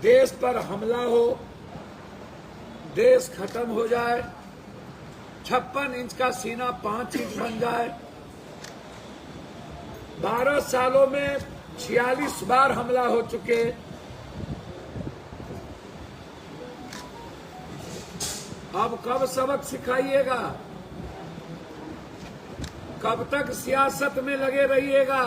देश पर हमला हो, देश खत्म हो जाए, 56 इंच का सीना 5 इंच बन जाए। 12 सालों में 46 बार हमला हो चुके। अब कब सबक सिखाइएगा? कब तक सियासत में लगे रहिएगा?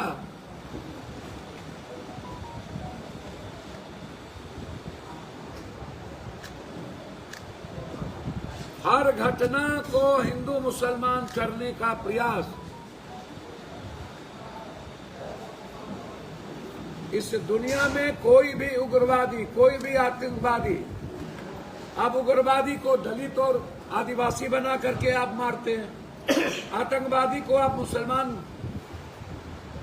हर घटना को हिंदू मुसलमान करने का प्रयास इस दुनिया में कोई भी उग्रवादी, कोई भी आतंकवादी, अब उग्रवादी को दलित और आदिवासी बना करके आप मारते हैं, आतंकवादी को आप मुसलमान।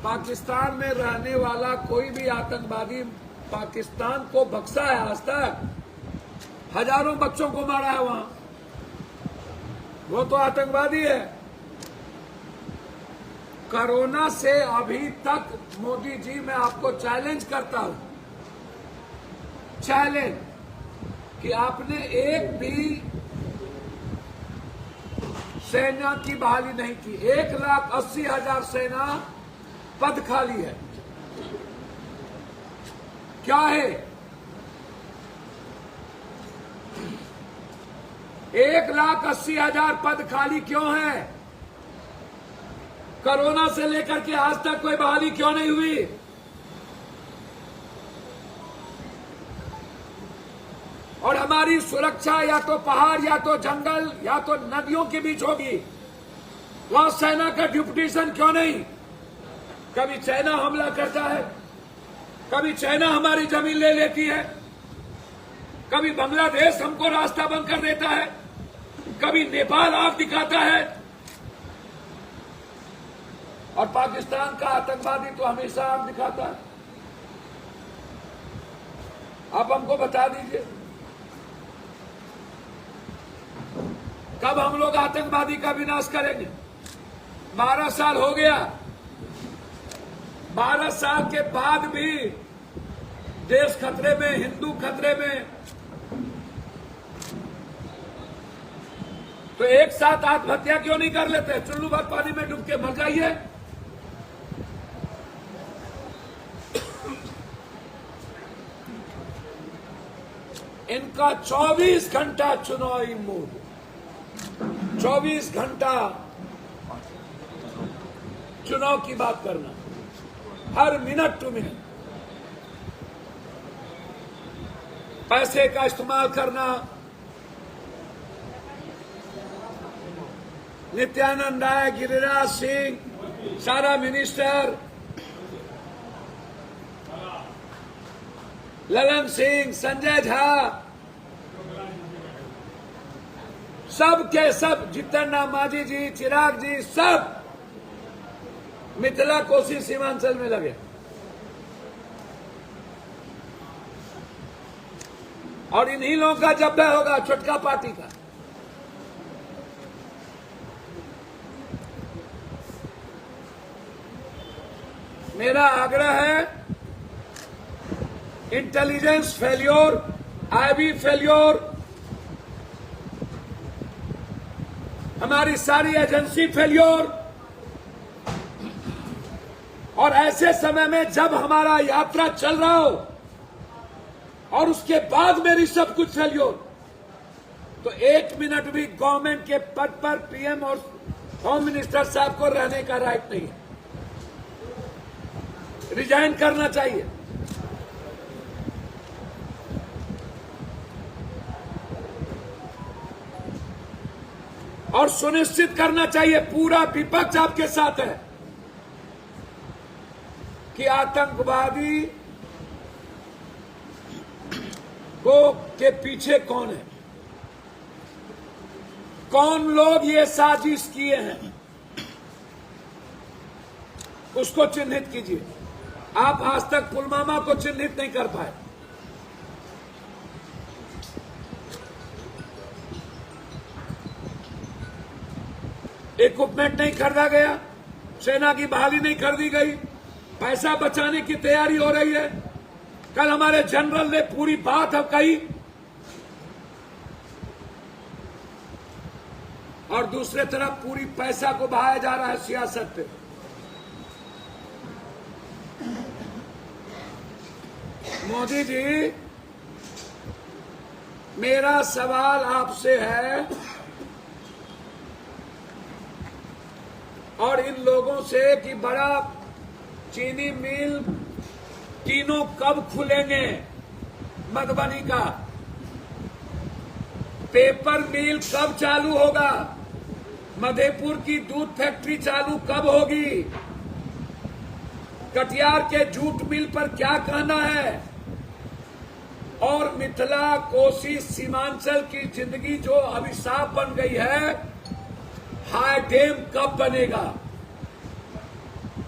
पाकिस्तान में रहने वाला कोई भी आतंकवादी पाकिस्तान को बख्शा है आज तक? हजारों बच्चों को मारा है वहां, वो तो आतंकवादी है। कोरोना से अभी तक मोदी जी, मैं आपको चैलेंज करता हूं, चैलेंज, कि आपने एक भी सेना की बहाली नहीं की। 1,80,000 सेना पद खाली है। क्या है? 1,80,000 पद खाली क्यों है? कोरोना से लेकर के आज तक कोई बहाली क्यों नहीं हुई? और हमारी सुरक्षा या तो पहाड़, या तो जंगल, या तो नदियों के बीच होगी। वहां सेना का ड्यूप्यूटेशन क्यों नहीं? कभी चाइना हमला करता है, कभी चाइना हमारी जमीन ले लेती है, कभी बांग्लादेश हमको रास्ता बंद कर देता है, कभी नेपाल आग दिखाता है, और पाकिस्तान का आतंकवादी तो हमेशा आग दिखाता है। आप हमको बता दीजिए, कब हम लोग आतंकवादी का विनाश करेंगे? 12 साल हो गया। 12 साल के बाद भी देश खतरे में, हिंदू खतरे में, तो एक साथ आत्महत्या क्यों नहीं कर लेते? चुल्लू भर पानी में डूब के मर जाइए। इनका 24 घंटा चुनावी मूड, 24 घंटा चुनाव की बात करना, हर मिनट टू मिनट पैसे का इस्तेमाल करना। नित्यानंद राय, गिरिराज सिंह, सारा मिनिस्टर, ललन सिंह, संजय झा, सब के सब, जितन राम मांझी जी, चिराग जी, सब मिथिला कोसी सीमांचल में लगे। और इन्हीं लोगों का जब्बा होगा, छोटका पार्टी का। मेरा आग्रह है, इंटेलिजेंस फेल्योर, आईबी फेल्योर, हमारी सारी एजेंसी फेल्योर, और ऐसे समय में जब हमारा यात्रा चल रहा हो और उसके बाद मेरी सब कुछ फेल्योर, तो 1 मिनट भी गवर्नमेंट के पद पर पीएम और होम मिनिस्टर साहब को रहने का राइट नहीं है। रिजाइन करना चाहिए। और सुनिश्चित करना चाहिए, पूरा विपक्ष आपके साथ है, कि आतंकवादी को के पीछे कौन है, कौन लोग ये साजिश किए हैं, उसको चिन्हित कीजिए। आप आज तक पुलवामा को चिन्हित नहीं कर पाए। इक्विपमेंट नहीं खरीदा गया, सेना की बहाली नहीं कर दी गई, पैसा बचाने की तैयारी हो रही है, कल हमारे जनरल ने पूरी बात अब कही, और दूसरे तरफ पूरी पैसा को बहाया जा रहा है सियासत पे। मोदी जी, मेरा सवाल आपसे है और इन लोगों से कि बड़ा चीनी मिल तीनों कब खुलेंगे? मधुबनी का पेपर मिल कब चालू होगा? मधेपुर की दूध फैक्ट्री चालू कब होगी? कटिहार के जूट मिल पर क्या कहना है? और मिथिला, कोसी, सीमांचल की जिंदगी जो अभिशाप बन गई है, हाई डैम कब बनेगा?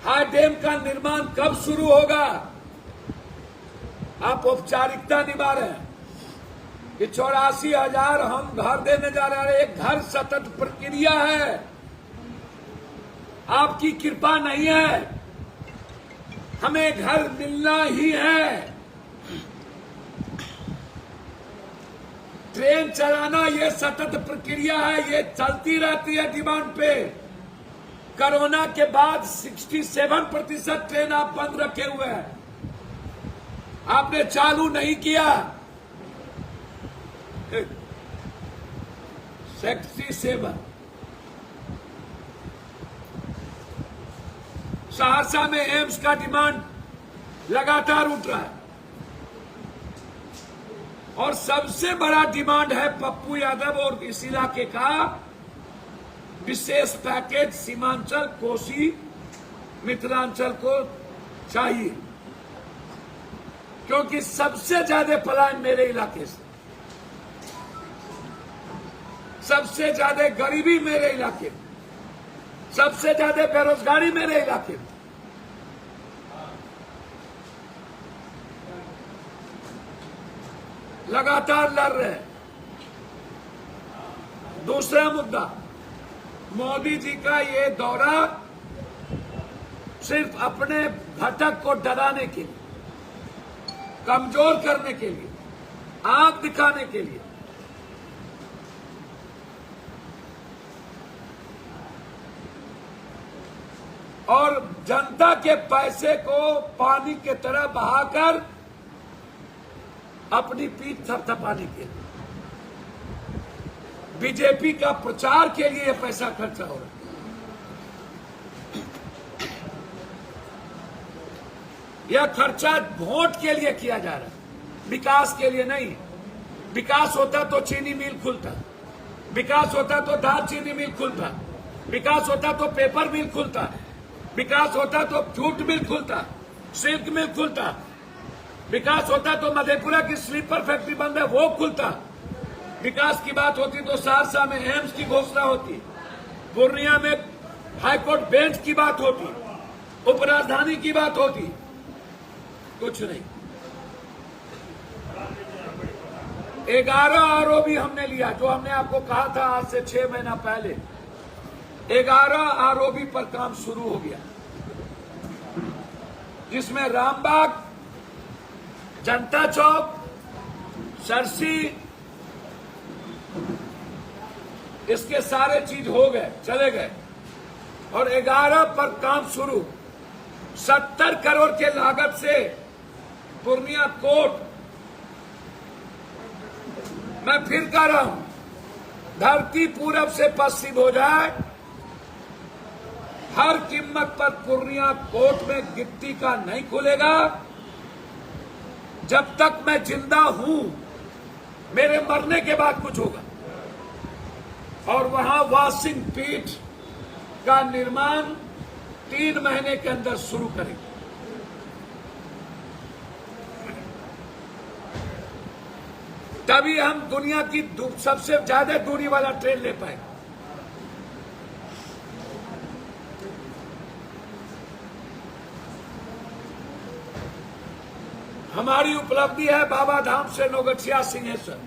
हाई डैम का निर्माण कब शुरू होगा? आप औपचारिकता निभा रहे हैं कि 84,000 हम घर देने जा रहे हैं। एक घर सतत प्रक्रिया है, आपकी कृपा नहीं है, हमें घर मिलना ही है। ट्रेन चलाना ये सतत प्रक्रिया है, ये चलती रहती है डिमांड पे। कोरोना के बाद 67% ट्रेन आप बंद रखे हुए हैं, आपने चालू नहीं किया। 67 सहरसा में एम्स का डिमांड लगातार उठ रहा है, और सबसे बड़ा डिमांड है पप्पू यादव और इस इलाके का विशेष पैकेज सीमांचल, कोसी, मिथिलांचल को चाहिए, क्योंकि सबसे ज्यादा पलायन मेरे इलाके से, सबसे ज्यादा गरीबी मेरे इलाके में, सबसे ज्यादा बेरोजगारी मेरे इलाके में। लगातार लड़ रहे हैं। दूसरा मुद्दा, मोदी जी का ये दौरा सिर्फ अपने घटक को डराने के लिए, कमजोर करने के लिए, आंख दिखाने के लिए, और जनता के पैसे को पानी की तरह बहाकर अपनी पीठ थपथपाने के लिए, बीजेपी का प्रचार के लिए यह पैसा खर्चा हो रहा है। यह खर्चा वोट के लिए किया जा रहा है, विकास के लिए नहीं। विकास होता तो चीनी मिल खुलता, विकास होता तो दाल चीनी मिल खुलता, विकास होता तो पेपर मिल खुलता, विकास होता तो जूट मिल खुलता, सिल्क मिल खुलता, विकास होता तो मधेपुरा की स्लीपर फैक्ट्री बंद है वो खुलता, विकास की बात होती तो सहरसा में एम्स की घोषणा होती, पूर्णिया में हाईकोर्ट बेंच की बात होती, उपराजधानी की बात होती। कुछ नहीं। 11 आरोपी हमने लिया, जो हमने आपको कहा था आज से 6 महीना पहले। 11 आरोपी पर काम शुरू हो गया, जिसमें रामबाग, जनता चौक, सरसी, इसके सारे चीज हो गए, चले गए। और 11 पर काम शुरू, 70 करोड़ के लागत से पूर्णिया कोर्ट, मैं फिर कह रहा हूं, धरती पूरब से पश्चिम हो जाए, हर कीमत पर पूर्णिया कोर्ट में गिट्टी का नहीं खुलेगा। जब तक मैं जिंदा हूं, मेरे मरने के बाद कुछ होगा। और वहां वॉशिंग पीठ का निर्माण 3 महीने के अंदर शुरू करेंगे। तभी हम दुनिया की सबसे ज्यादा दूरी वाला ट्रेन ले पाएंगे। हमारी उपलब्धि है बाबा धाम से नौगछिया सिंहेश्वर,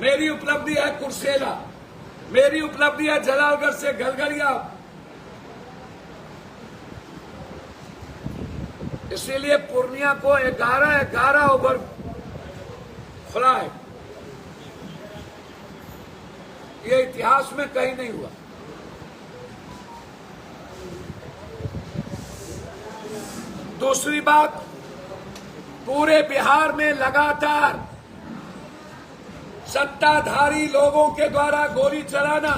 मेरी उपलब्धि है कुर्सेला, मेरी उपलब्धि है जलालगढ़ से गलगलिया। इसीलिए पूर्णिया को 11 ओवर खुला है। ये इतिहास में कहीं नहीं हुआ। दूसरी बात, पूरे बिहार में लगातार सत्ताधारी लोगों के द्वारा गोली चलाना,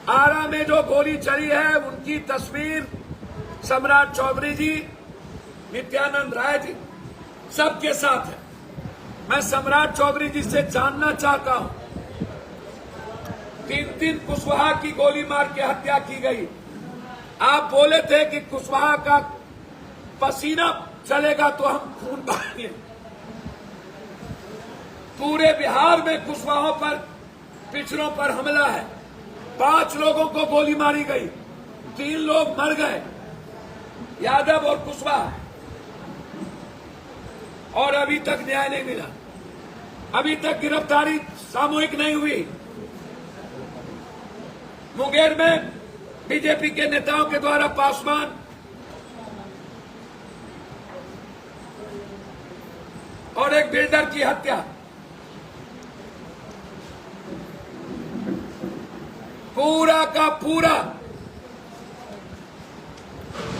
आरा में जो गोली चली है उनकी तस्वीर सम्राट चौधरी जी, नित्यानंद राय जी सबके साथ है। मैं सम्राट चौधरी जी से जानना चाहता हूं, 3 कुशवाहा की गोली मार के हत्या की गई। आप बोले थे कि कुशवाहा का पसीना चलेगा तो हम खून बहाएंगे। पूरे बिहार में कुशवाहों पर, पिछड़ों पर हमला है। 5 लोगों को गोली मारी गई, 3 लोग मर गए, यादव और कुशवाहा, और अभी तक न्याय नहीं मिला। अभी तक गिरफ्तारी सामूहिक नहीं हुई। मुंगेर में बीजेपी के नेताओं के द्वारा पासवान और एक बिल्डर की हत्या। पूरा का पूरा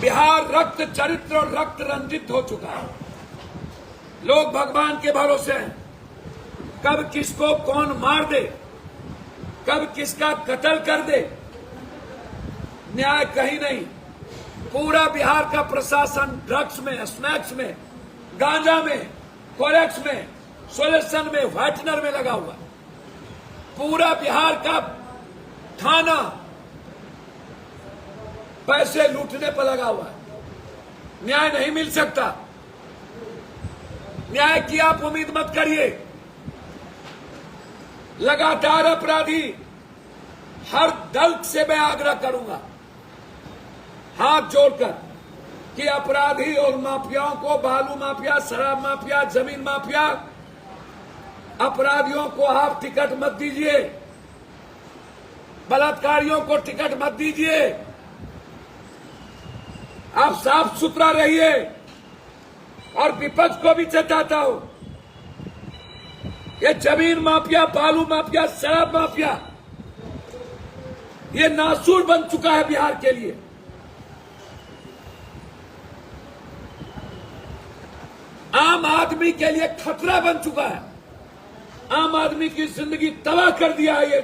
बिहार रक्त चरित्र और रक्त रंजित हो चुका है। लोग भगवान के भरोसे हैं, कब किसको कौन मार दे, कब किसका कत्ल कर दे, न्याय कहीं नहीं। पूरा बिहार का प्रशासन ड्रग्स में, स्नैक्स में, गांजा में, कोरेक्स में, सोल्यूशन में, व्हाइटनर में लगा हुआ। पूरा बिहार का थाना पैसे लूटने पर लगा हुआ है। न्याय नहीं मिल सकता। न्याय की आप उम्मीद मत करिए। लगातार अपराधी, हर दल से मैं आग्रह करूंगा हाथ जोड़कर कि अपराधी और माफियाओं को, बालू माफिया, शराब माफिया, जमीन माफिया, अपराधियों को आप टिकट मत दीजिए, बलात्कारियों को टिकट मत दीजिए। आप साफ सुथरा रहिए। और विपक्ष को भी चेताता हूं, ये जमीन माफिया, बालू माफिया, शराब माफिया, ये नासूर बन चुका है बिहार के लिए। आम आदमी के लिए खतरा बन चुका है। आम आदमी की जिंदगी तबाह कर दिया है ये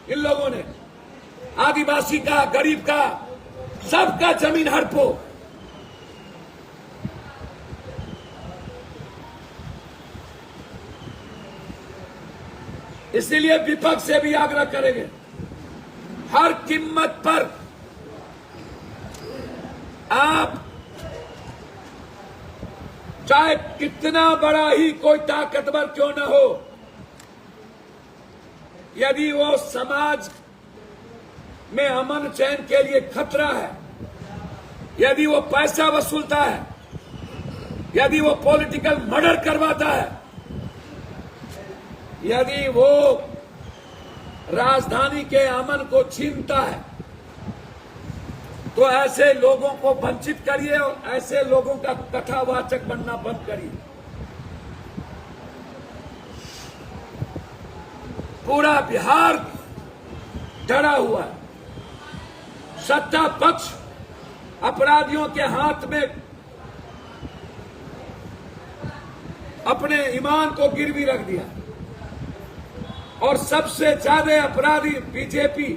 इन लोगों ने। आदिवासी का, गरीब का, सबका जमीन हड़पो। इसलिए विपक्ष से भी आग्रह करेंगे, हर कीमत पर आप, चाहे कितना बड़ा ही कोई ताकतवर क्यों न हो, यदि वो समाज में अमन चैन के लिए खतरा है, यदि वो पैसा वसूलता है, यदि वो पॉलिटिकल मर्डर करवाता है, यदि वो राजधानी के अमन को छीनता है, तो ऐसे लोगों को वंचित करिए और ऐसे लोगों का कथावाचक बनना बंद करिए। पूरा बिहार डरा हुआ है। सत्ता पक्ष अपराधियों के हाथ में अपने ईमान को गिरवी रख दिया, और सबसे ज्यादा अपराधी बीजेपी।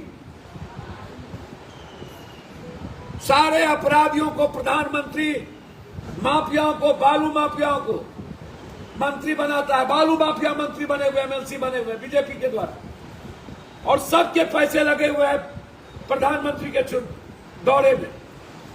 सारे अपराधियों को प्रधानमंत्री, माफियाओं को, बालू माफियाओं को मंत्री बनाता है। बालू माफिया मंत्री बने हुए, एमएलसी बने हुए बीजेपी के द्वारा, और सबके पैसे लगे हुए हैं प्रधानमंत्री के दौरे में।